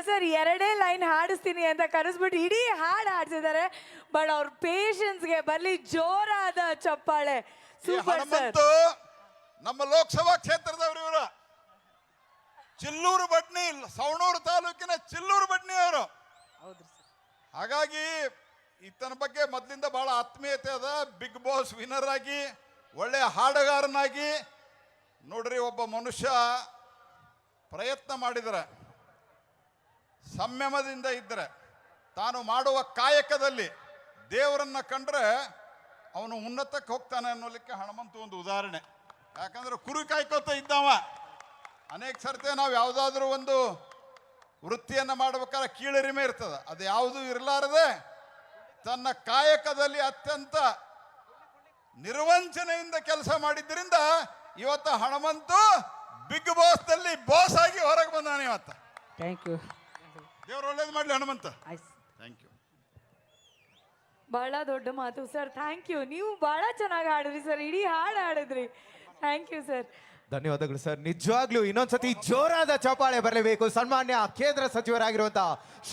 Sir 2 line ಹಾಡಿಸ್ತೀನಿ ಅಂತ ಕರೆಸ್ಬಿಟ್ಟು ಇಡೀ ಹಾಡು ಹಾಡ್ಸಿದ್ದಾರೆ. ಬಟ್ ಅವ್ರ ಪೇಷನ್ಸ್ಗೆ ಬರ್ಲಿ ಜೋರಾದ ಚಪ್ಪಾಳೆ. Super sir. ಹನುಮಂತು ನಮ್ಮ ಲೋಕಸಭಾ ಕ್ಷೇತ್ರದವರು ಇವರು. ಚಿಲ್ಲೂರು ಬಡ್ನಿ, ಸವಣೂರು ತಾಲೂಕಿನ ಚಿಲ್ಲೂರು ಬಡ್ನಿ ಅವರು. ಹಾಗಾಗಿ ಈತನ ಬಗ್ಗೆ ಮೊದಲಿಂದ ಬಹಳ ಆತ್ಮೀಯತೆ ಅದ. ಬಿಗ್ ಬಾಸ್ ವಿನ್ನರ್ ಆಗಿ ಒಳ್ಳೆಯ ಹಾಡುಗಾರನಾಗಿ ನೋಡ್ರಿ, ಒಬ್ಬ ಮನುಷ್ಯ ಪ್ರಯತ್ನ ಮಾಡಿದರೆ, ಸಂಯಮದಿಂದ ಇದ್ದರೆ, ತಾನು ಮಾಡುವ ಕಾಯಕದಲ್ಲಿ ದೇವರನ್ನ ಕಂಡ್ರೆ ಅವನು ಉನ್ನತಕ್ಕೆ ಹೋಗ್ತಾನೆ ಅನ್ನೋಲಿಕ್ಕೆ ಹನುಮಂತು ಒಂದು ಉದಾಹರಣೆ. ಯಾಕಂದ್ರೆ ಕುರಿ ಕಾಯ್ಕೋತ ಇದ್ದವ. ಅನೇಕ ಸರ್ತಿ ನಾವು ಯಾವುದಾದ್ರೂ ಒಂದು ವೃತ್ತಿಯನ್ನು ಮಾಡ್ಬೇಕಾದ್ರೆ ಕೀಳರಿಮೆ ಇರ್ತದೆ. ಅದು ಯಾವುದೂ ಇರಲಾರದೆ ತನ್ನ ಕಾಯಕದಲ್ಲಿ ಅತ್ಯಂತ ನಿರ್ವಂಚನೆಯಿಂದ ಕೆಲಸ ಮಾಡಿದ್ದರಿಂದ ಇವತ್ತು ಹನುಮಂತು ಬಿಗ್ ಬಾಸ್ ದಲ್ಲಿ ಬಾಸ್ ಆಗಿ ಹೊರಗೆ ಬಂದಾನೆ ಇವತ್ತು. Thank you. ದೇವ್ರು ಒಳ್ಳೇದು ಮಾಡ್ಲಿ ಹನುಮಂತ. Thank you. ಬಹಳ ದೊಡ್ಡ ಮಾತು ಸರ್. Thank you. ನೀವು ಬಹಳ ಚೆನ್ನಾಗಿ ಹಾಡಿದ್ರಿ ಸರ್. ಇಡೀ ಹಾಡು ಹಾಡಿದ್ರಿ. Thank you sir. ಧನ್ಯವಾದಗಳು ಸರ್. ನಿಜವಾಗ್ಲೂ ಇನ್ನೊಂದ್ಸತಿ ಜೋರಾದ ಚಪ್ಪಾಳೆ ಬರಲೇಬೇಕು. ಸನ್ಮಾನ್ಯ ಕೇಂದ್ರ ಸಚಿವರಾಗಿರುವಂತಹ ಶ್ರೀ